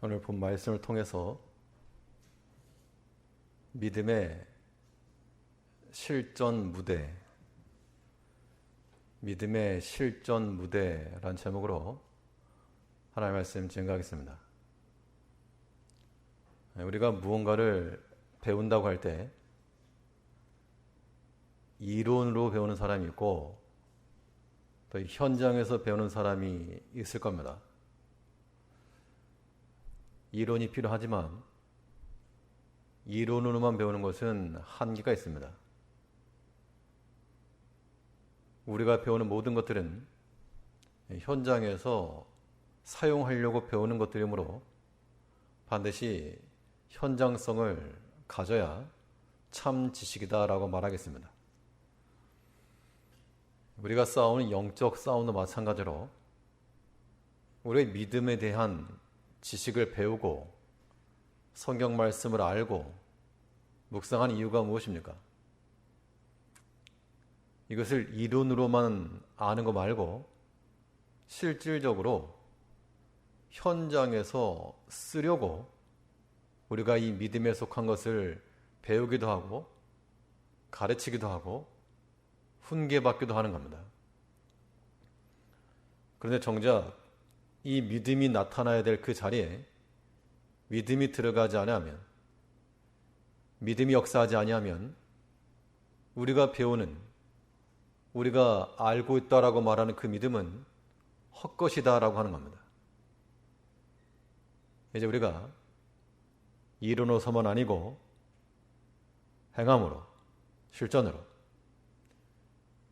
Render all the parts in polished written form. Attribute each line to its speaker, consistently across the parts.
Speaker 1: 오늘 본 말씀을 통해서 믿음의 실전 무대, 믿음의 실전 무대라는 제목으로 하나님의 말씀 증거하겠습니다. 우리가 무언가를 배운다고 할 때 이론으로 배우는 사람이 있고 또 현장에서 배우는 사람이 있을 겁니다. 이론이 필요하지만 이론으로만 배우는 것은 한계가 있습니다. 우리가 배우는 모든 것들은 현장에서 사용하려고 배우는 것들이므로 반드시 현장성을 가져야 참 지식이다라고 말하겠습니다. 우리가 싸우는 영적 싸움도 마찬가지로 우리의 믿음에 대한 지식을 배우고 성경 말씀을 알고 묵상하는 이유가 무엇입니까? 이것을 이론으로만 아는 거 말고 실질적으로 현장에서 쓰려고 우리가 이 믿음에 속한 것을 배우기도 하고 가르치기도 하고 훈계받기도 하는 겁니다. 그런데 정작 이 믿음이 나타나야 될 그 자리에 믿음이 들어가지 아니하면, 믿음이 역사하지 아니하면 우리가 배우는, 우리가 알고 있다라고 말하는 그 믿음은 헛것이다라고 하는 겁니다. 이제 우리가 이론으로서만 아니고 행함으로, 실전으로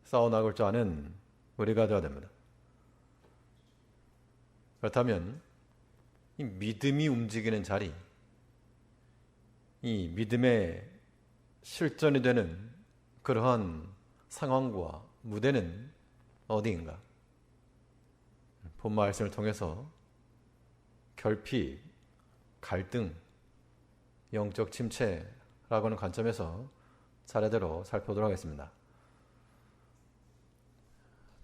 Speaker 1: 싸워나갈 줄 아는 우리가 되어야 됩니다. 그렇다면 이 믿음이 움직이는 자리, 이 믿음의 실전이 되는 그러한 상황과 무대는 어디인가? 본 말씀을 통해서 결핍, 갈등, 영적 침체라고 하는 관점에서 차례대로 살펴보도록 하겠습니다.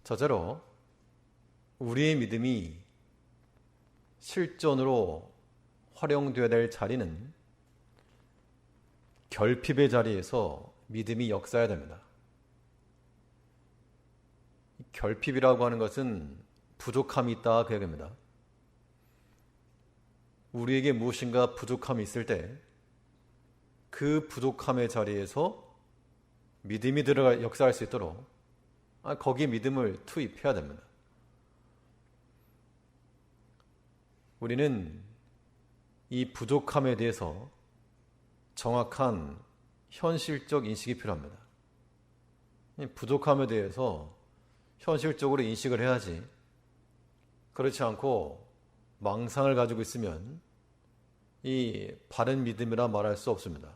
Speaker 1: 첫째로 우리의 믿음이 실전으로 활용되어야 될 자리는 결핍의 자리에서 믿음이 역사해야 됩니다. 결핍이라고 하는 것은 부족함이 있다 그 얘기입니다. 우리에게 무엇인가 부족함이 있을 때 그 부족함의 자리에서 믿음이 들어가 역사할 수 있도록 거기에 믿음을 투입해야 됩니다. 우리는 이 부족함에 대해서 정확한 현실적 인식이 필요합니다. 이 부족함에 대해서 현실적으로 인식을 해야지, 그렇지 않고 망상을 가지고 있으면 이 바른 믿음이라 말할 수 없습니다.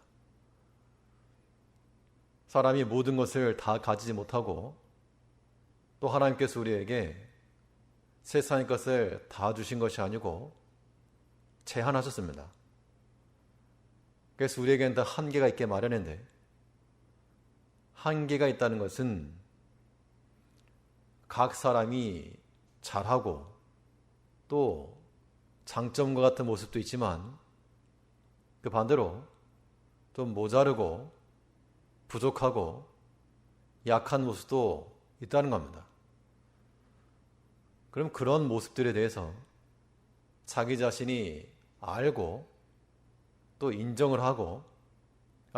Speaker 1: 사람이 모든 것을 다 가지지 못하고 또 하나님께서 우리에게 세상의 것을 다 주신 것이 아니고 제한하셨습니다. 그래서 우리에게는 다 한계가 있게 마련인데, 한계가 있다는 것은 각 사람이 잘하고 또 장점과 같은 모습도 있지만 그 반대로 좀 모자르고 부족하고 약한 모습도 있다는 겁니다. 그럼 그런 모습들에 대해서 자기 자신이 알고 또 인정을 하고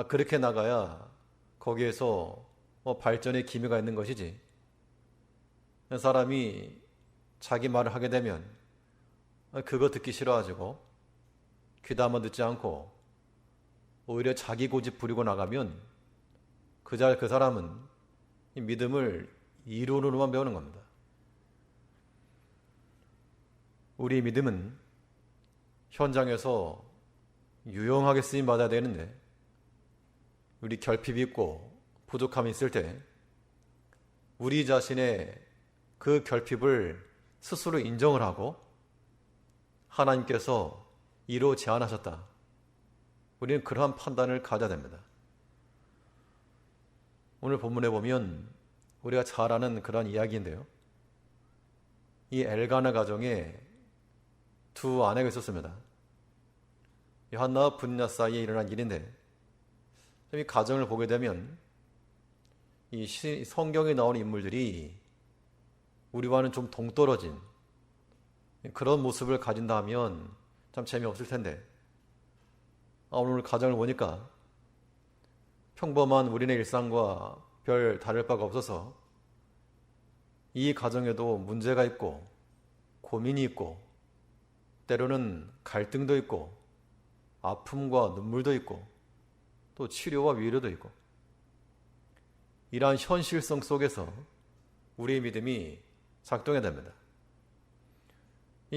Speaker 1: 그렇게 나가야 거기에서 발전의 기미가 있는 것이지, 사람이 자기 말을 하게 되면 그거 듣기 싫어가지고 귀도 한번 듣지 않고 오히려 자기 고집 부리고 나가면 그 사람은 이 믿음을 이론으로만 배우는 겁니다. 우리 믿음은 현장에서 유용하게 쓰임 받아야 되는데, 우리 결핍이 있고 부족함이 있을 때 우리 자신의 그 결핍을 스스로 인정을 하고 하나님께서 이로 제안하셨다, 우리는 그러한 판단을 가져야 됩니다. 오늘 본문에 보면 우리가 잘 아는 그런 이야기인데요, 이 엘가나 가정에 두 아내가 있었습니다. 한나와 분냐 사이에 일어난 일인데, 이 가정을 보게 되면 이 성경에 나오는 인물들이 우리와는 좀 동떨어진 그런 모습을 가진다 하면 참 재미없을 텐데, 오늘 가정을 보니까 평범한 우리네 일상과 별 다를 바가 없어서 이 가정에도 문제가 있고 고민이 있고 때로는 갈등도 있고 아픔과 눈물도 있고 또 치료와 위로도 있고, 이러한 현실성 속에서 우리의 믿음이 작동해야 됩니다.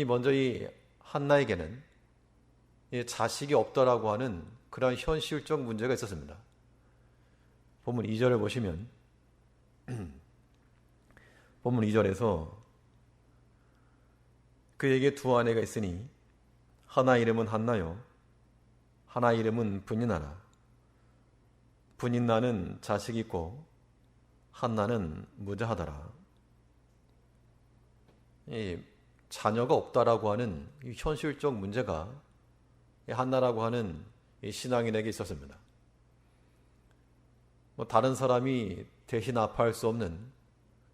Speaker 1: 먼저 이 한나에게는 자식이 없다라고 하는 그런 현실적 문제가 있었습니다. 본문 2절을 보시면 본문 2절에서 그에게 두 아내가 있으니 하나 이름은 한나요 하나 이름은 분인나라. 분인나는 자식이 있고 한나는 무자하더라. 이 자녀가 없다라고 하는 이 현실적 문제가 한나라고 하는 이 신앙인에게 있었습니다. 다른 사람이 대신 아파할 수 없는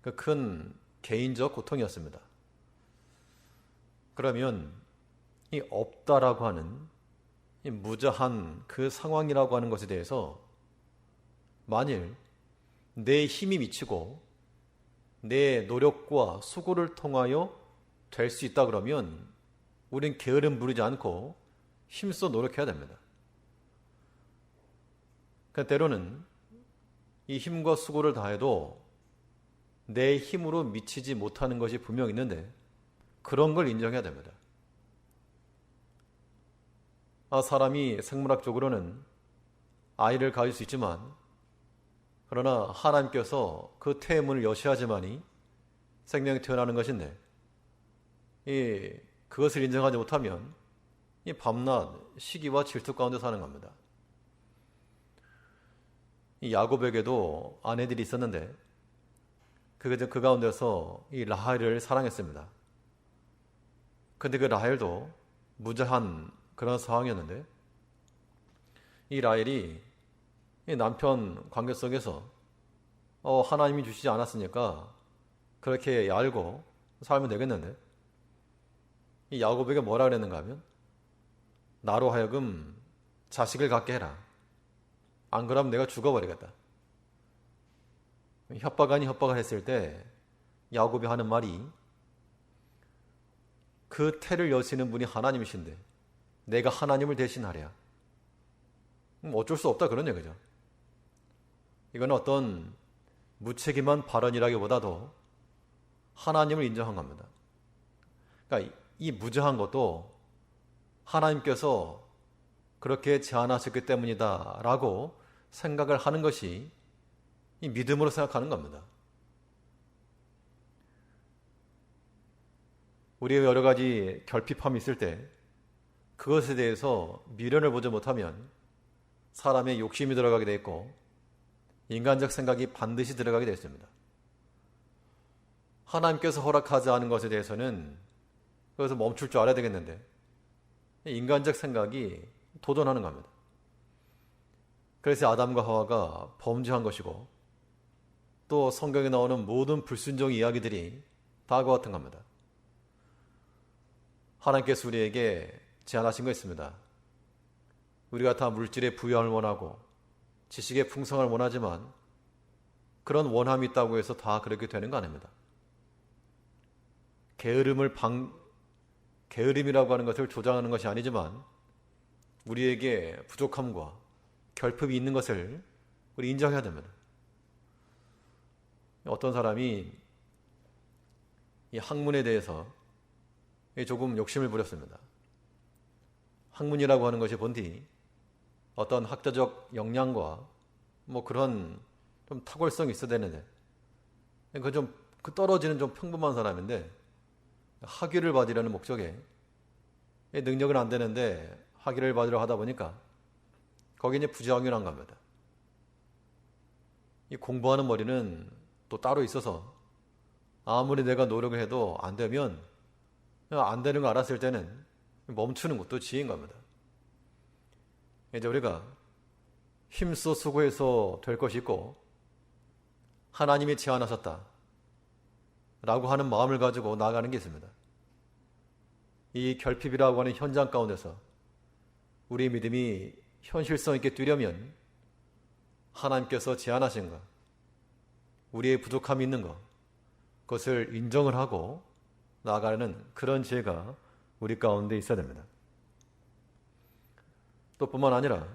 Speaker 1: 그 큰 개인적 고통이었습니다. 그러면 이 없다라고 하는 이 무자한 그 상황이라고 하는 것에 대해서 만일 내 힘이 미치고 내 노력과 수고를 통하여 될 수 있다 그러면 우린 게으름 부리지 않고 힘써 노력해야 됩니다. 그러니까 때로는 이 힘과 수고를 다해도 내 힘으로 미치지 못하는 것이 분명 있는데 그런 걸 인정해야 됩니다. 사람이 생물학적으로는 아이를 가질 수 있지만 그러나 하나님께서 그 태문을 여시하지만이 생명이 태어나는 것인데 그것을 인정하지 못하면 이 밤낮 시기와 질투 가운데 사는 겁니다. 이 야곱에게도 아내들이 있었는데 그 가운데서 이 라헬을 사랑했습니다. 근데 그 라헬도 무자한 그런 상황이었는데 이 라헬이 이 남편 관계 속에서 하나님이 주시지 않았으니까 그렇게 알고 살면 되겠는데 이 야곱에게 뭐라 그랬는가 하면 나로 하여금 자식을 갖게 해라. 안 그러면 내가 죽어버리겠다. 협박 아닌 협박을 했을 때 야곱이 하는 말이 그 태를 여시는 분이 하나님이신데 내가 하나님을 대신하랴. 어쩔 수 없다 그런 얘기죠. 이건 어떤 무책임한 발언이라기보다도 하나님을 인정한 겁니다. 그러니까 이 무죄한 것도 하나님께서 그렇게 제안하셨기 때문이다 라고 생각을 하는 것이 이 믿음으로 생각하는 겁니다. 우리의 여러 가지 결핍함이 있을 때 그것에 대해서 미련을 보지 못하면 사람의 욕심이 들어가게 돼 있고 인간적 생각이 반드시 들어가게 되어 있습니다. 하나님께서 허락하지 않은 것에 대해서는 그것을 멈출 줄 알아야 되겠는데 인간적 생각이 도전하는 겁니다. 그래서 아담과 하와가 범죄한 것이고 또 성경에 나오는 모든 불순종 이야기들이 다 그와 같은 겁니다. 하나님께서 우리에게 제안하신 거 있습니다. 우리가 다 물질의 부유함을 원하고 지식의 풍성함을 원하지만 그런 원함이 있다고 해서 다 그렇게 되는 거 아닙니다. 게으름이라고 하는 것을 조장하는 것이 아니지만 우리에게 부족함과 결핍이 있는 것을 우리 인정해야 됩니다. 어떤 사람이 이 학문에 대해서 조금 욕심을 부렸습니다. 학문이라고 하는 것이 본디 어떤 학자적 역량과 그런 좀 탁월성이 있어야 되는데 그 떨어지는 좀 평범한 사람인데 학위를 받으려는 목적에 능력은 안 되는데 학위를 받으려 하다 보니까 거기에 이제 부정연한 겁니다. 이 공부하는 머리는 또 따로 있어서 아무리 내가 노력을 해도 안 되면 안 되는 거 알았을 때는 멈추는 것도 지혜인 겁니다. 이제 우리가 힘써 수고해서 될 것이 있고 하나님이 제안하셨다 라고 하는 마음을 가지고 나아가는 게 있습니다. 이 결핍이라고 하는 현장 가운데서 우리의 믿음이 현실성 있게 뛰려면 하나님께서 제안하신 것, 우리의 부족함이 있는 것, 그것을 인정을 하고 나아가는 그런 지혜가 우리 가운데 있어야 됩니다. 또 뿐만 아니라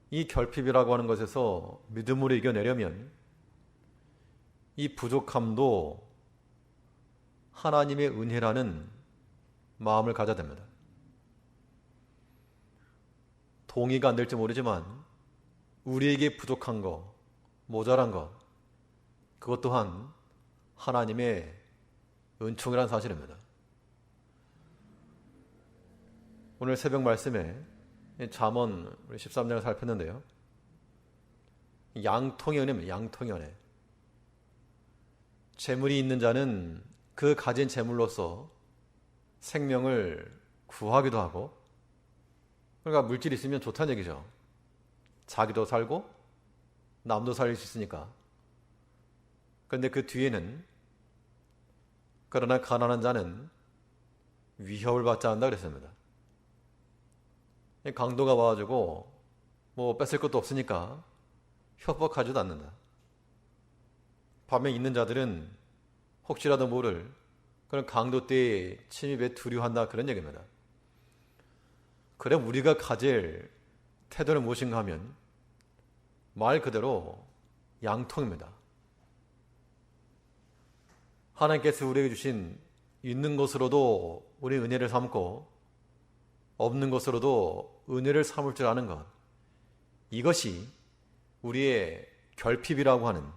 Speaker 1: 이 결핍이라고 하는 것에서 믿음으로 이겨내려면 이 부족함도 하나님의 은혜라는 마음을 가져야 됩니다. 동의가 안 될지 모르지만 우리에게 부족한 거, 모자란 거, 그것 또한 하나님의 은총이라는 사실입니다. 오늘 새벽 말씀에 잠언 13장을 살폈는데요. 양통의 은혜입니다. 양통의 은혜. 재물이 있는 자는 그 가진 재물로서 생명을 구하기도 하고, 그러니까 물질이 있으면 좋다는 얘기죠. 자기도 살고 남도 살릴 수 있으니까. 그런데 그 뒤에는 그러나 가난한 자는 위협을 받지 않는다 그랬습니다. 강도가 와가지고 뭐 뺏을 것도 없으니까 협박하지도 않는다. 반면 있는 자들은 혹시라도 모를 그런 강도 때의 침입에 두려워한다, 그런 얘기입니다. 그럼 우리가 가질 태도는 무엇인가 하면 말 그대로 양통입니다. 하나님께서 우리에게 주신 있는 것으로도 우리 은혜를 삼고 없는 것으로도 은혜를 삼을 줄 아는 것, 이것이 우리의 결핍이라고 하는,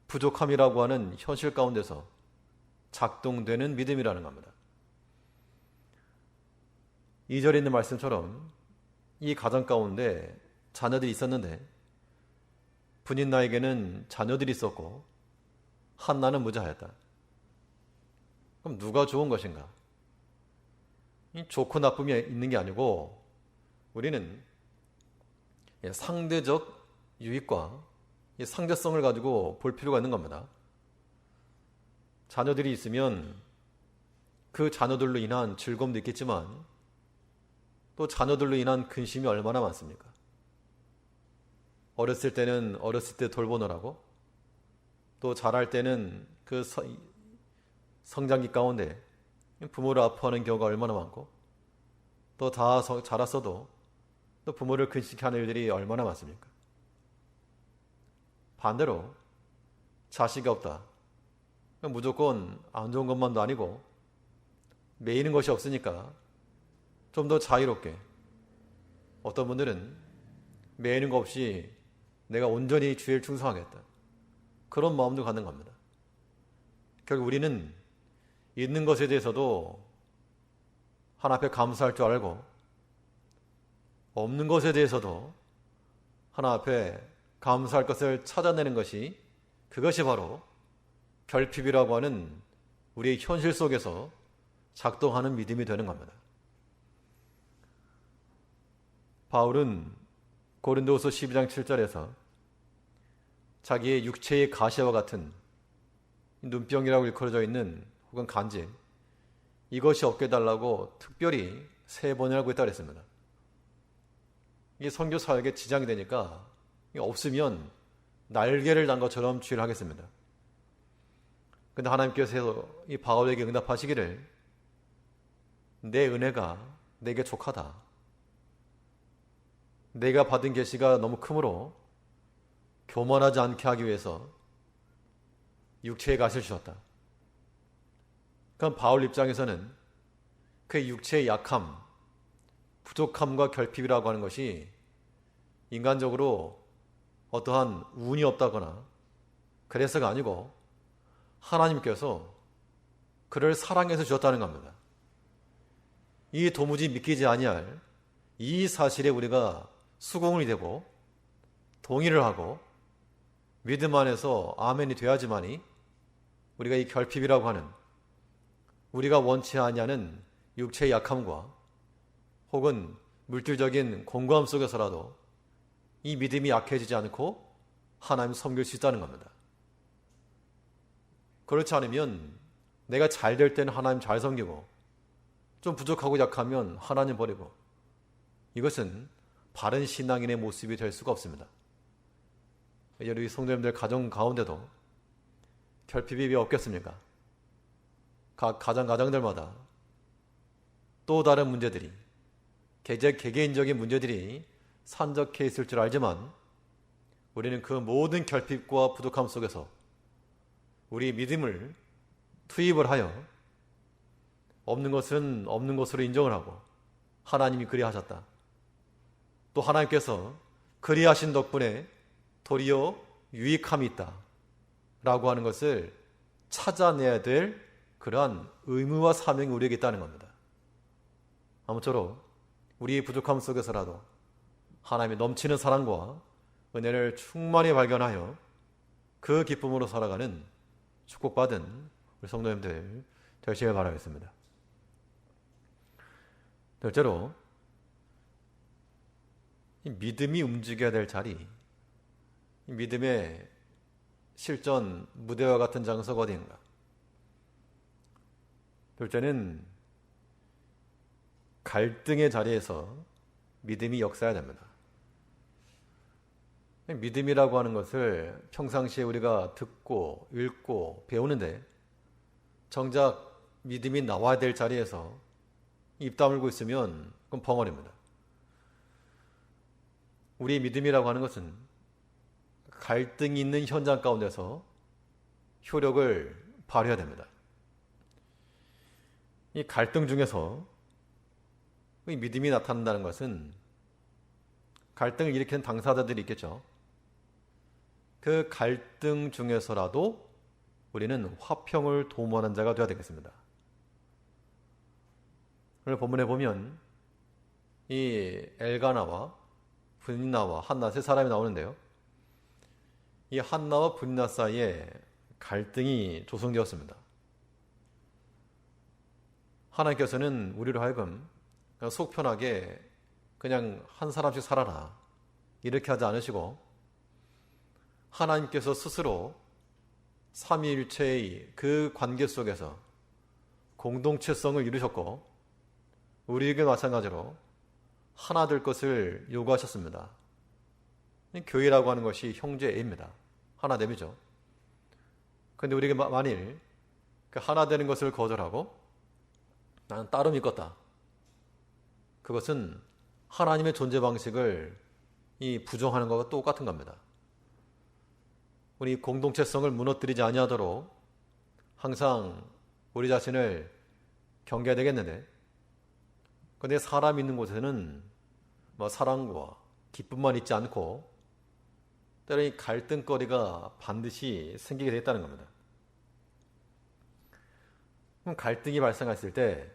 Speaker 1: 부족함이라고 하는 현실 가운데서 작동되는 믿음이라는 겁니다. 2절에 있는 말씀처럼 이 가정 가운데 자녀들이 있었는데 분인 나에게는 자녀들이 있었고 한나는 무자하였다. 그럼 누가 좋은 것인가? 좋고 나쁨이 있는 게 아니고 우리는 상대적 유익과 상대성을 가지고 볼 필요가 있는 겁니다. 자녀들이 있으면 그 자녀들로 인한 즐거움도 있겠지만 또 자녀들로 인한 근심이 얼마나 많습니까? 어렸을 때는 어렸을 때 돌보느라고, 또 자랄 때는 그 성장기 가운데 부모를 아파하는 경우가 얼마나 많고, 또 다 자랐어도 또 부모를 근심케 하는 일들이 얼마나 많습니까? 반대로 자식이 없다, 무조건 안 좋은 것만도 아니고 매이는 것이 없으니까 좀 더 자유롭게, 어떤 분들은 매이는 거 없이 내가 온전히 주의를 충성하겠다, 그런 마음도 갖는 겁니다. 결국 우리는 있는 것에 대해서도 하나 앞에 감사할 줄 알고 없는 것에 대해서도 하나 앞에 감사할 것을 찾아내는 것이, 그것이 바로 결핍이라고 하는 우리의 현실 속에서 작동하는 믿음이 되는 겁니다. 바울은 고린도후서 12장 7절에서 자기의 육체의 가시와 같은 눈병이라고 일컬어져 있는 혹은 간질, 이것이 없게 해달라고 특별히 3번을 하고 있다고 했습니다. 이게 선교 사역에 지장이 되니까 없으면 날개를 단 것처럼 주의를 하겠습니다. 근데 하나님께서 이 바울에게 응답하시기를 내 은혜가 내게 족하다, 내가 받은 계시가 너무 크므로 교만하지 않게 하기 위해서 육체의 가시를 주셨다. 그럼 바울 입장에서는 그 육체의 약함, 부족함과 결핍이라고 하는 것이 인간적으로 어떠한 운이 없다거나 그래서가 아니고 하나님께서 그를 사랑해서 주셨다는 겁니다. 이 도무지 믿기지 아니할 이 사실에 우리가 수긍이 되고 동의를 하고 믿음 안에서 아멘이 돼야지만이 우리가 이 결핍이라고 하는, 우리가 원치 아니하는 육체의 약함과 혹은 물질적인 공고함 속에서라도 이 믿음이 약해지지 않고 하나님 섬길 수 있다는 겁니다. 그렇지 않으면 내가 잘 될 때는 하나님 잘 섬기고 좀 부족하고 약하면 하나님 버리고, 이것은 바른 신앙인의 모습이 될 수가 없습니다. 우리 성도님들 가정 가운데도 결핍이 왜 없겠습니까? 각 가정들마다 또 다른 문제들이, 개개인적인 문제들이 산적해 있을 줄 알지만 우리는 그 모든 결핍과 부족함 속에서 우리 믿음을 투입을 하여 없는 것은 없는 것으로 인정을 하고 하나님이 그리하셨다, 또 하나님께서 그리하신 덕분에 도리어 유익함이 있다 라고 하는 것을 찾아내야 될 그러한 의무와 사명이 우리에게 있다는 겁니다. 아무쪼록 우리의 부족함 속에서라도 하나님의 넘치는 사랑과 은혜를 충만히 발견하여 그 기쁨으로 살아가는 축복받은 우리 성도님들 되시길 바라겠습니다. 둘째로, 이 믿음이 움직여야 될 자리, 이 믿음의 실전 무대와 같은 장소가 어디인가. 둘째는 갈등의 자리에서 믿음이 역사해야 됩니다. 믿음이라고 하는 것을 평상시에 우리가 듣고 읽고 배우는데 정작 믿음이 나와야 될 자리에서 입 다물고 있으면 그건 벙어리입니다. 우리의 믿음이라고 하는 것은 갈등이 있는 현장 가운데서 효력을 발휘해야 됩니다. 이 갈등 중에서 이 믿음이 나타난다는 것은 갈등을 일으키는 당사자들이 있겠죠. 그 갈등 중에서라도 우리는 화평을 도모하는 자가 되어야 되겠습니다. 오늘 본문에 보면 이 엘가나와 브니나와 한나 세 사람이 나오는데요. 이 한나와 브니나 사이에 갈등이 조성되었습니다. 하나님께서는 우리로 하여금 속 편하게 그냥 한 사람씩 살아라 이렇게 하지 않으시고, 하나님께서 스스로 삼위일체의 그 관계 속에서 공동체성을 이루셨고 우리에게 마찬가지로 하나 될 것을 요구하셨습니다. 교회라고 하는 것이 형제입니다. 하나됨이죠. 그런데 우리에게 만일 그 하나 되는 것을 거절하고 나는 따로 믿겠다, 그것은 하나님의 존재 방식을 부정하는 것과 똑같은 겁니다. 우리 공동체성을 무너뜨리지 아니하도록 항상 우리 자신을 경계해야 되겠는데, 그런데 사람 있는 곳에는 사랑과 기쁨만 있지 않고 때로는 이 갈등거리가 반드시 생기게 되었다는 겁니다. 그럼 갈등이 발생했을 때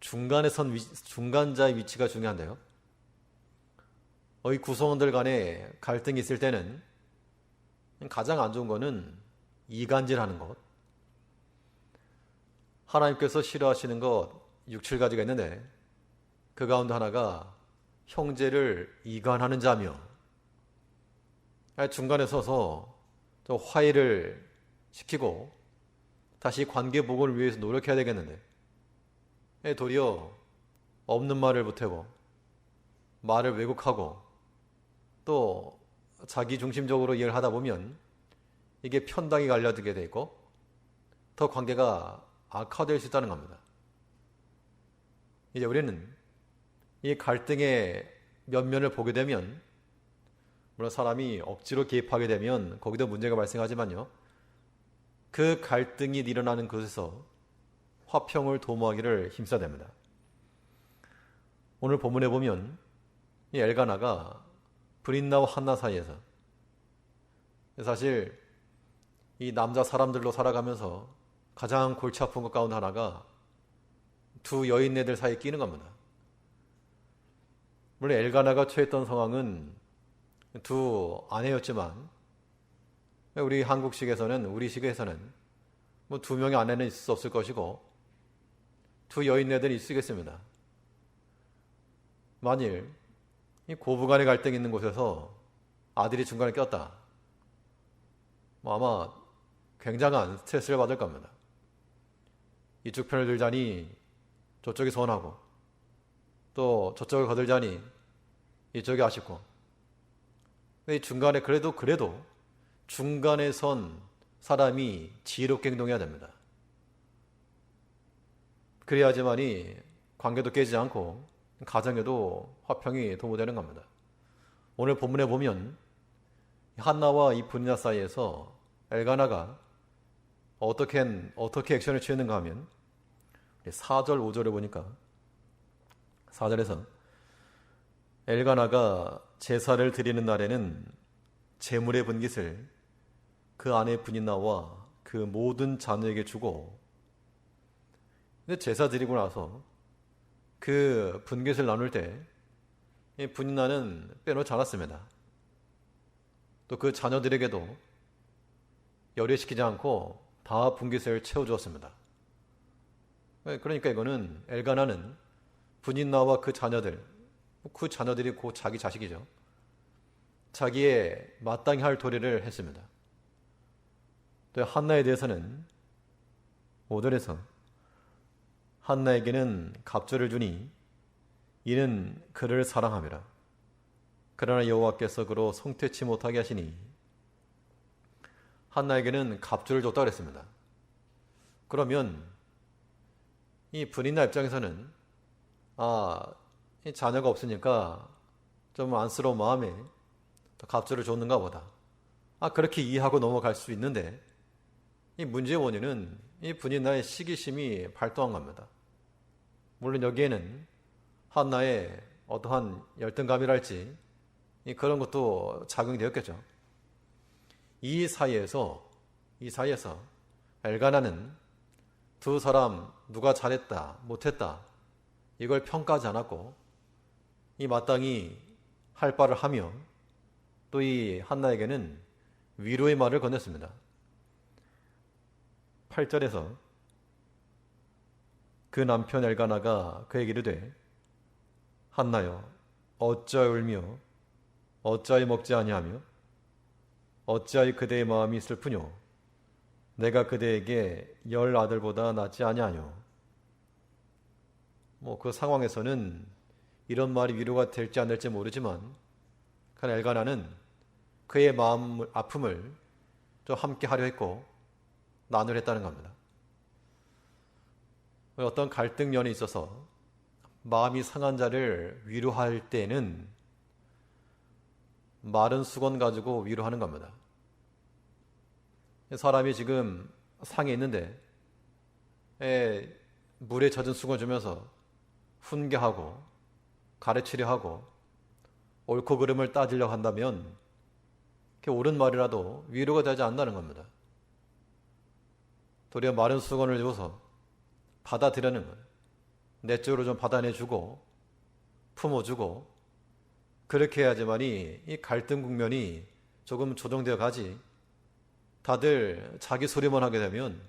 Speaker 1: 중간에 선 중간자의 위치가 중요한데요. 이 구성원들 간에 갈등이 있을 때는 가장 안 좋은 거는 이간질하는 것. 하나님께서 싫어하시는 것 6, 7가지가 있는데 그 가운데 하나가 형제를 이간하는 자며, 중간에 서서 좀 화해를 시키고 다시 관계 복원을 위해서 노력해야 되겠는데 도리어 없는 말을 보태고 말을 왜곡하고 또 자기 중심적으로 이해를 하다 보면 이게 편당이 갈려지게 되고 더 관계가 악화될 수 있다는 겁니다. 이제 우리는 이 갈등의 면면을 보게 되면, 물론 사람이 억지로 개입하게 되면 거기도 문제가 발생하지만요, 그 갈등이 일어나는 곳에서 화평을 도모하기를 힘써야 됩니다. 오늘 본문에 보면 이 엘가나가 브린나와 한나 사이에서, 사실 이 남자 사람들로 살아가면서 가장 골치 아픈 것 가운데 하나가 두 여인네들 사이에 끼는 겁니다. 물론 엘가나가 처했던 상황은 두 아내였지만 우리 한국식에서는, 우리식에서는 두 명의 아내는 있을 수 없을 것이고 두 여인네들이 있으겠습니다. 만일 이 고부간의 갈등이 있는 곳에서 아들이 중간에 꼈다. 아마 굉장한 스트레스를 받을 겁니다. 이쪽 편을 들자니 저쪽이 서운하고 또 저쪽을 거들자니 이쪽이 아쉽고 근데 이 중간에 그래도 중간에 선 사람이 지혜롭게 행동해야 됩니다. 그래야지만이 관계도 깨지지 않고 가정에도 화평이 도모되는 겁니다. 오늘 본문에 보면 한나와 이 브니나 사이에서 엘가나가 어떻게 액션을 취했는가 하면 4절 5절에 보니까 4절에서 엘가나가 제사를 드리는 날에는 제물의 분깃을 그 아내 브니나와 그 모든 자녀에게 주고 근데 제사 드리고 나서 그 분깃을 나눌 때 브니나는 빼놓지 않았습니다. 또 그 자녀들에게도 열애시키지 않고 다 분깃을 채워주었습니다. 그러니까 이거는 엘가나는 브니나와 그 자녀들이 곧 자기 자식이죠. 자기의 마땅히 할 도리를 했습니다. 또 한나에 대해서는 5절에서 한나에게는 갑절을 주니 이는 그를 사랑함이라. 그러나 여호와께서 그로 성퇴치 못하게 하시니 한나에게는 갑절을 줬다 그랬습니다. 그러면 이 브니나 입장에서는 이 자녀가 없으니까 좀 안쓰러운 마음에 갑절을 줬는가 보다. 그렇게 이해하고 넘어갈 수 있는데 이 문제의 원인은 이 브니나의 시기심이 발동한 겁니다. 물론 여기에는 한나의 어떠한 열등감이랄지 그런 것도 작용이 되었겠죠. 이 사이에서 엘가나는 두 사람 누가 잘했다 못했다 이걸 평가하지 않았고 이 마땅히 할 바를 하며 또 이 한나에게는 위로의 말을 건넸습니다. 8절에서 그 남편 엘가나가 그에게 이르되 한나여 어찌하여 울며 어찌하여 먹지 아니하며 어찌하여 그대의 마음이 슬프뇨 내가 그대에게 10 아들보다 낫지 아니하뇨. 그 상황에서는 이런 말이 위로가 될지 안 될지 모르지만 엘가나는 그의 마음 아픔을 좀 함께 하려 했고 나누려 했다는 겁니다. 어떤 갈등면에 있어서 마음이 상한 자를 위로할 때는 마른 수건 가지고 위로하는 겁니다. 사람이 지금 상해 있는데 물에 젖은 수건 주면서 훈계하고 가르치려 하고 옳고 그름을 따지려고 한다면 옳은 말이라도 위로가 되지 않는다는 겁니다. 도리어 마른 수건을 줘서 받아들이는 거예요. 내 쪽으로 좀 받아내주고 품어주고 그렇게 해야지만이 이 갈등 국면이 조금 조정되어 가지 다들 자기 소리만 하게 되면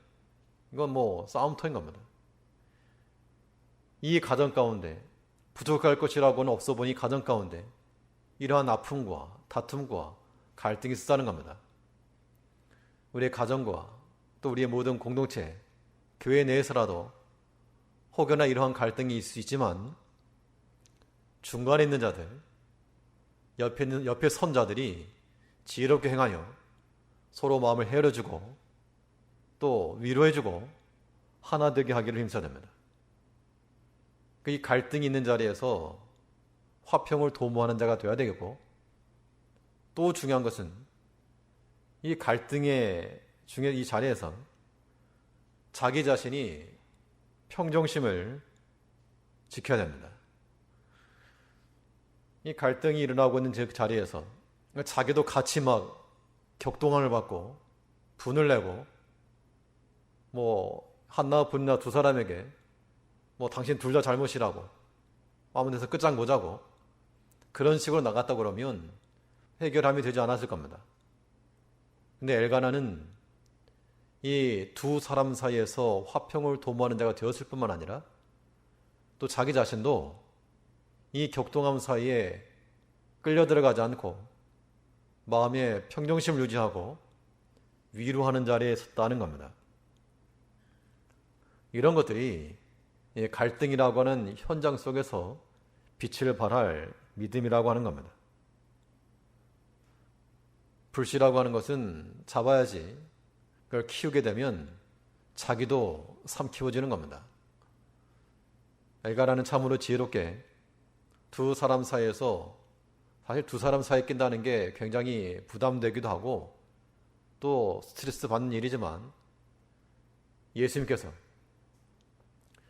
Speaker 1: 이건 싸움터인 겁니다. 이 가정 가운데 부족할 것이라고는 없어 보니 가정 가운데 이러한 아픔과 다툼과 갈등이 있었다는 겁니다. 우리의 가정과 또 우리의 모든 공동체, 교회 내에서라도 혹여나 이러한 갈등이 있을 수 있지만 중간에 있는 자들, 옆에 선 자들이 지혜롭게 행하여 서로 마음을 헤아려주고 또 위로해주고 하나 되게 하기를 힘써야 됩니다. 이 갈등이 있는 자리에서 화평을 도모하는 자가 되어야 되겠고 또 중요한 것은 이 갈등의 이 자리에서 자기 자신이 평정심을 지켜야 됩니다. 이 갈등이 일어나고 있는 그 자리에서 자기도 같이 격동함을 받고 분을 내고 한나 분나 두 사람에게 당신 둘 다 잘못이라고 아무 데서 끝장 보자고 그런 식으로 나갔다 그러면 해결함이 되지 않았을 겁니다. 근데 엘가나는 이 두 사람 사이에서 화평을 도모하는 자가 되었을 뿐만 아니라 또 자기 자신도 이 격동함 사이에 끌려 들어가지 않고 마음의 평정심을 유지하고 위로하는 자리에 섰다는 겁니다. 이런 것들이 갈등이라고 하는 현장 속에서 빛을 발할 믿음이라고 하는 겁니다. 불씨라고 하는 것은 잡아야지 그걸 키우게 되면 자기도 삼키워지는 겁니다. 엘가나는 참으로 지혜롭게 두 사람 사이에서, 사실 두 사람 사이에 낀다는 게 굉장히 부담되기도 하고 또 스트레스 받는 일이지만, 예수님께서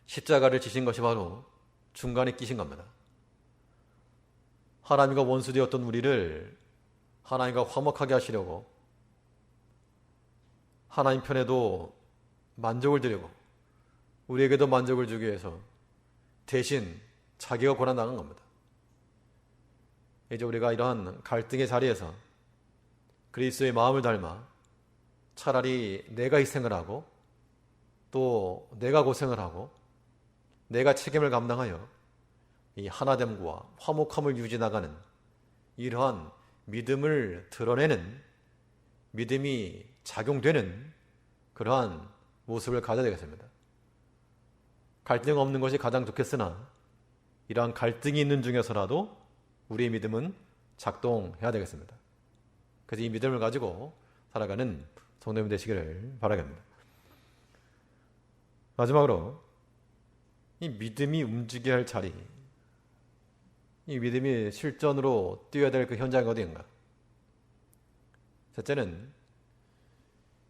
Speaker 1: 십자가를 지신 것이 바로 중간에 끼신 겁니다. 하나님과 원수되었던 우리를 하나님과 화목하게 하시려고 하나님 편에도 만족을 드리고 우리에게도 만족을 주기 위해서 대신 자기가 고난당한 겁니다. 이제 우리가 이러한 갈등의 자리에서 그리스도의 마음을 닮아 차라리 내가 희생을 하고 또 내가 고생을 하고 내가 책임을 감당하여 이 하나됨과 화목함을 유지나가는 이러한 믿음을 드러내는, 믿음이 작용되는 그러한 모습을 가져야 되겠습니다. 갈등 없는 것이 가장 좋겠으나 이러한 갈등이 있는 중에서라도 우리의 믿음은 작동해야 되겠습니다. 그래서 이 믿음을 가지고 살아가는 성도님 되시기를 바라겠습니다. 마지막으로 이 믿음이 움직여야 할 자리, 이 믿음이 실전으로 뛰어야 될 그 현장이 어디인가? 첫째는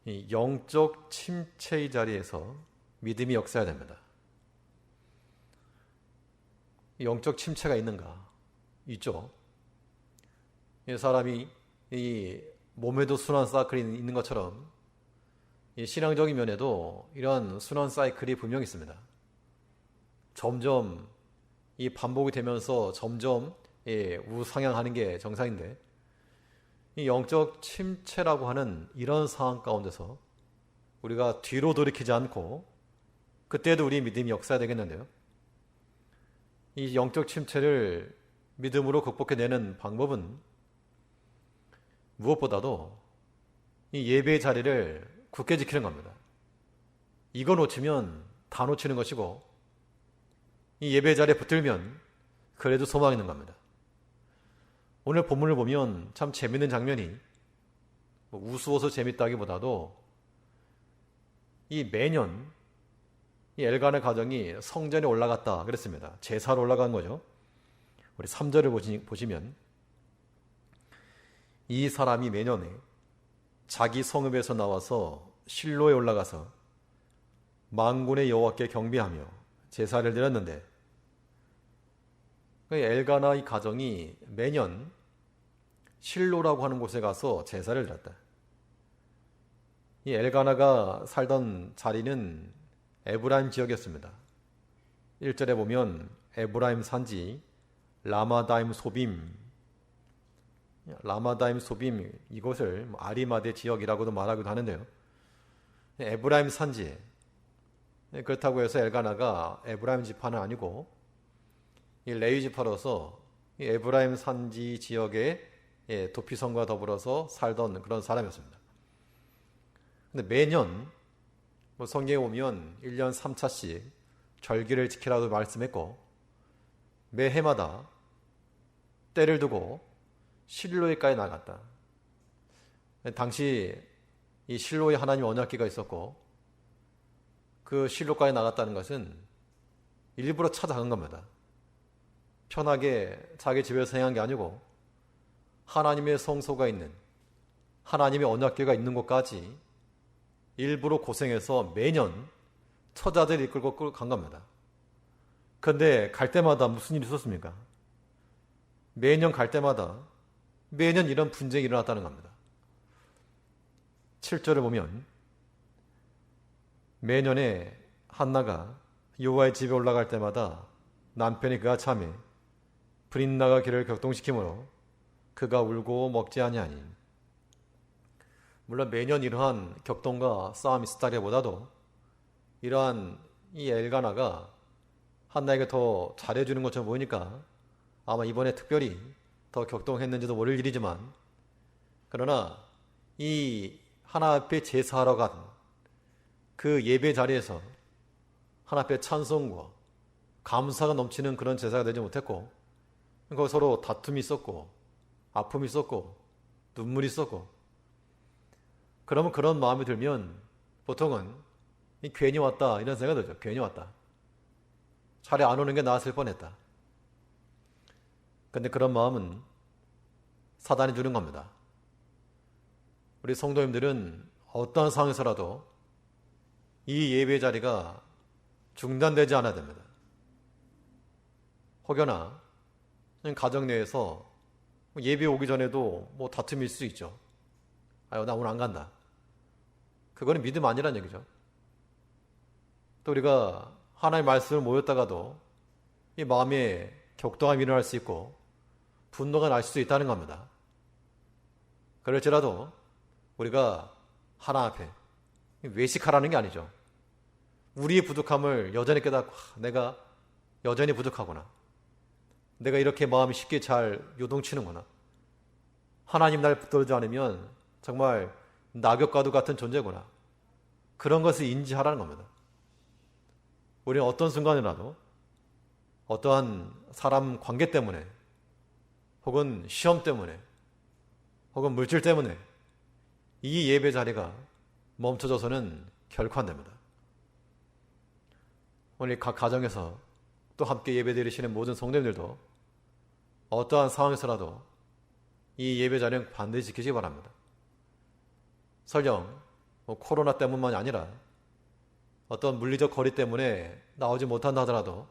Speaker 1: 이 영적 침체의 자리에서 믿음이 역사해야 됩니다. 영적 침체가 있는가? 있죠. 이 사람이 이 몸에도 순환 사이클이 있는 것처럼 이 신앙적인 면에도 이런 순환 사이클이 분명히 있습니다. 점점 이 반복이 되면서 점점 우상향하는 게 정상인데, 이 영적 침체라고 하는 이런 상황 가운데서 우리가 뒤로 돌이키지 않고 그때도 우리 믿음이 역사해야 되겠는데요. 이 영적 침체를 믿음으로 극복해내는 방법은 무엇보다도 이 예배의 자리를 굳게 지키는 겁니다. 이거 놓치면 다 놓치는 것이고, 이 예배의 자리에 붙들면 그래도 소망이 있는 겁니다. 오늘 본문을 보면 참 재밌는 장면이, 우스워서 재밌다기보다도 이 매년 이 엘간의 가정이 성전에 올라갔다 그랬습니다. 제사로 올라간 거죠. 우리 3절을 보시면 이 사람이 매년에 자기 성읍에서 나와서 실로에 올라가서 만군의 여호와께 경배하며 제사를 드렸는데, 엘가나 이 가정이 매년 실로라고 하는 곳에 가서 제사를 드렸다. 이 엘가나가 살던 자리는 에브라임 지역이었습니다. 1절에 보면 에브라임 산지 라마다임 소빔, 이곳을 아리마대 지역이라고도 말하기도 하는데요. 에브라임 산지에, 그렇다고 해서 엘가나가 에브라임 지파는 아니고 이 레위 지파로서 이 에브라임 산지 지역의 도피성과 더불어서 살던 그런 사람이었습니다. 근데 매년 성경에 보면 1년 3차씩 절기를 지키라고 말씀했고, 매해마다 때를 두고 실로에까지 나갔다. 당시 이 실로에 하나님 언약궤가 있었고, 그 실로까지 나갔다는 것은 일부러 찾아간 겁니다. 편하게 자기 집에서 행한 게 아니고 하나님의 성소가 있는, 하나님의 언약궤가 있는 곳까지 일부러 고생해서 매년 처자들 이끌고 간 겁니다. 그런데 갈 때마다 무슨 일이 있었습니까? 매년 갈 때마다 매년 이런 분쟁이 일어났다는 겁니다. 7절을 보면 매년에 한나가 여호와의 집에 올라갈 때마다 남편이 그가 참에 브린나가 그를 격동시키므로 그가 울고 먹지 아니하니. 물론 매년 이러한 격동과 싸움이 있었다기보다도 이러한 이 엘가나가 한나에게 더 잘해주는 것처럼 보이니까 아마 이번에 특별히 더 격동했는지도 모를 일이지만, 그러나 이 하나 앞에 제사하러 간 그 예배 자리에서 하나 앞에 찬송과 감사가 넘치는 그런 제사가 되지 못했고, 거기 서로 다툼이 있었고 아픔이 있었고 눈물이 있었고, 그러면 그런 마음이 들면 보통은 괜히 왔다 이런 생각이 들죠. 괜히 왔다. 차라리 안 오는 게 나았을 뻔했다. 근데 그런 마음은 사단이 주는 겁니다. 우리 성도님들은 어떠한 상황에서라도 이 예배 자리가 중단되지 않아야 됩니다. 혹여나 가정 내에서 예배 오기 전에도 뭐 다툼일 수 있죠. 아유, 나 오늘 안 간다. 그거는 믿음 아니란 얘기죠. 또 우리가 하나님의 말씀을 모였다가도 이 마음에 격동함이 일어날 수 있고 분노가 날 수도 있다는 겁니다. 그럴지라도 우리가 하나 앞에 외식하라는 게 아니죠. 우리의 부족함을 여전히 깨닫고, 내가 여전히 부족하구나. 내가 이렇게 마음이 쉽게 잘 요동치는구나. 하나님 날 붙들지 않으면 정말 낙엽과도 같은 존재구나. 그런 것을 인지하라는 겁니다. 우리는 어떤 순간이라도 어떠한 사람 관계 때문에, 혹은 시험 때문에, 혹은 물질 때문에 이 예배 자리가 멈춰져서는 결코 안 됩니다. 오늘 각 가정에서 또 함께 예배 드리시는 모든 성도님들도 어떠한 상황에서라도 이 예배 자리는 반드시 지키시기 바랍니다. 설령 코로나 때문만이 아니라 어떤 물리적 거리 때문에 나오지 못한다 하더라도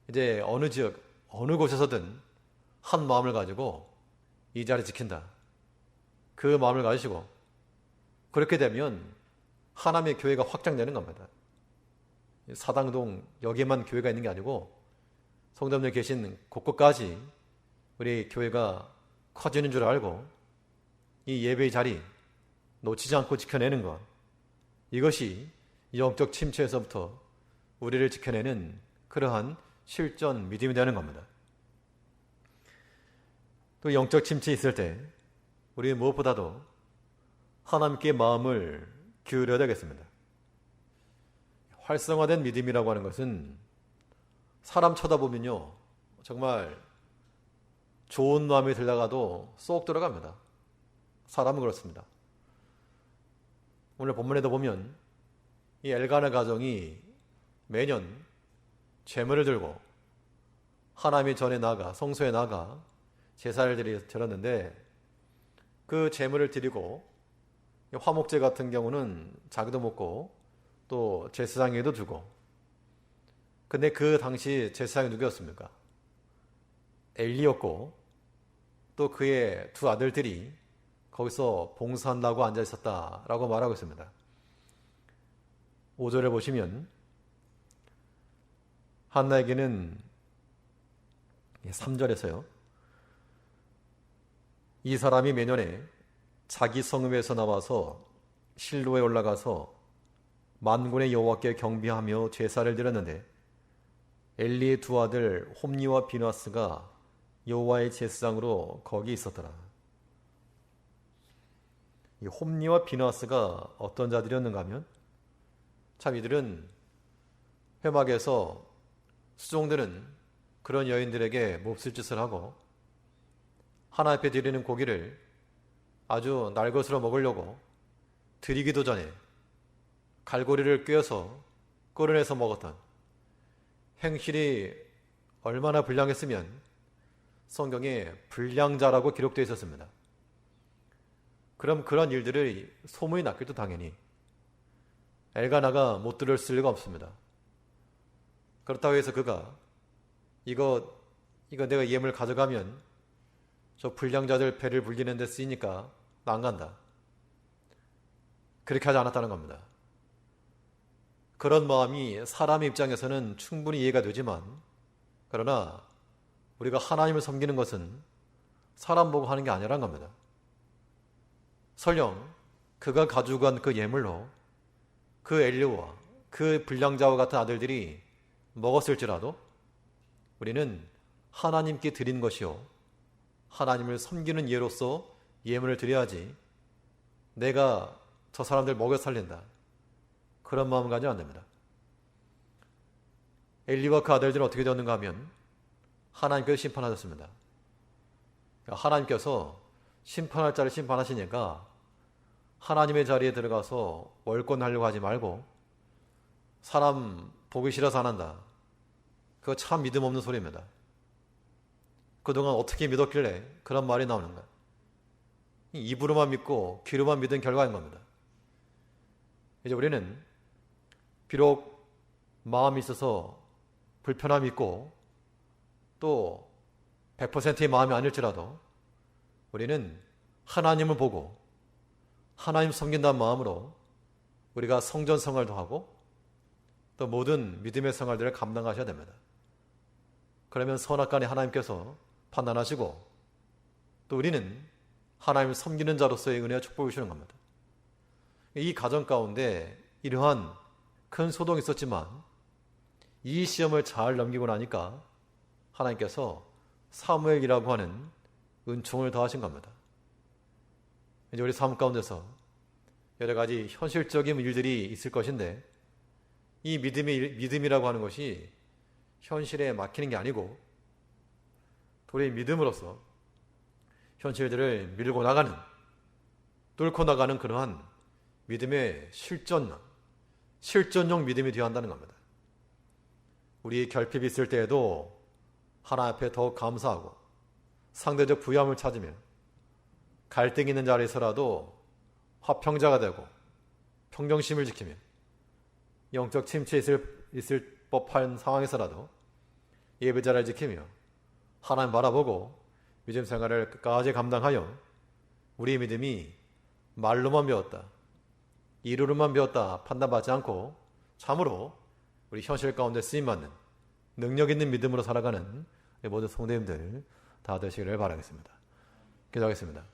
Speaker 1: 이제 어느 지역, 어느 곳에서든 한 마음을 가지고 이 자리 지킨다. 그 마음을 가지시고, 그렇게 되면 하나님의 교회가 확장되는 겁니다. 사당동 여기에만 교회가 있는 게 아니고 성도님들 계신 곳곳까지 우리 교회가 커지는 줄 알고 이 예배의 자리 놓치지 않고 지켜내는 것, 이것이 영적 침체에서부터 우리를 지켜내는 그러한 실전 믿음이 되는 겁니다. 또 영적 침체에 있을 때 우리는 무엇보다도 하나님께 마음을 기울여야 되겠습니다. 활성화된 믿음이라고 하는 것은 사람 쳐다보면요, 정말 좋은 마음이 들다가도 쏙 들어갑니다. 사람은 그렇습니다. 오늘 본문에도 보면 이 엘가나 가정이 매년 제물을 들고 하나님의 전에 나가, 성소에 나가 제사를 드렸는데, 그 제물을 드리고 화목제 같은 경우는 자기도 먹고 또 제사장에도 주고. 근데 그 당시 제사장이 누구였습니까? 엘리였고, 또 그의 두 아들들이 거기서 봉사한다고 앉아 있었다라고 말하고 있습니다. 5절에 보시면 한나에게는 3절에서요. 이 사람이 매년에 자기 성읍에서 나와서 실로에 올라가서 만군의 여호와께 경배하며 제사를 드렸는데 엘리의 두 아들 홈니와 비누아스가 여호와의 제사장으로 거기 있었더라. 이 홈니와 비누아스가 어떤 자들이었는가 하면, 참 이들은 회막에서 수종들은 그런 여인들에게 몹쓸 짓을 하고 하나 앞에 드리는 고기를 아주 날것으로 먹으려고 드리기도 전에 갈고리를 꿰어서 끌어내서 먹었던 행실이 얼마나 불량했으면 성경에 불량자라고 기록되어 있었습니다. 그럼 그런 일들을 소문이 났겠죠, 당연히. 엘가나가 못 들었을 리가 없습니다. 그렇다고 해서 그가 이거 내가 예물 가져가면 저 불량자들 배를 불리는 데 쓰이니까 나 안 간다. 그렇게 하지 않았다는 겁니다. 그런 마음이 사람의 입장에서는 충분히 이해가 되지만, 그러나 우리가 하나님을 섬기는 것은 사람 보고 하는 게 아니란 겁니다. 설령 그가 가지고 간 그 예물로 그 엘리와 그 불량자와 같은 아들들이 먹었을지라도 우리는 하나님께 드린 것이요 하나님을 섬기는 예로서 예물을 드려야지 내가 저 사람들 먹여 살린다, 그런 마음 가지면 안 됩니다. 엘리와 그 아들들은 어떻게 되었는가 하면 하나님께서 심판하셨습니다. 하나님께서 심판할 자를 심판하시니까 하나님의 자리에 들어가서 월권하려고 하지 말고 사람 보기 싫어서 안 한다, 그거 참 믿음 없는 소리입니다. 그동안 어떻게 믿었길래 그런 말이 나오는가? 입으로만 믿고 귀로만 믿은 결과인 겁니다. 이제 우리는 비록 마음이 있어서 불편함이 있고 또 100%의 마음이 아닐지라도 우리는 하나님을 보고 하나님 섬긴다는 마음으로 우리가 성전 생활도 하고 또 모든 믿음의 생활들을 감당하셔야 됩니다. 그러면 선악간에 하나님께서 판단하시고 또 우리는 하나님을 섬기는 자로서의 은혜와 축복을 주시는 겁니다. 이 가정 가운데 이러한 큰 소동이 있었지만 이 시험을 잘 넘기고 나니까 하나님께서 사무엘이라고 하는 은총을 더하신 겁니다. 이제 우리 삶 가운데서 여러 가지 현실적인 일들이 있을 것인데 이 믿음이라고 하는 것이 현실에 막히는 게 아니고 우리의 믿음으로써 현실들을 밀고 나가는, 뚫고 나가는 그러한 믿음의 실전용 믿음이 되어야 한다는 겁니다. 우리 결핍이 있을 때에도 하나님 앞에 더욱 감사하고 상대적 부유함을 찾으며 갈등이 있는 자리에서라도 화평자가 되고 평정심을 지키며 영적 침체에 있을 법한 상황에서라도 예배자를 지키며 하나님 바라보고 믿음 생활을 끝까지 감당하여 우리의 믿음이 말로만 배웠다, 이루로만 배웠다 판단받지 않고 참으로 우리 현실 가운데 쓰임받는 능력 있는 믿음으로 살아가는 모든 성도님들 다 되시기를 바라겠습니다. 기도하겠습니다.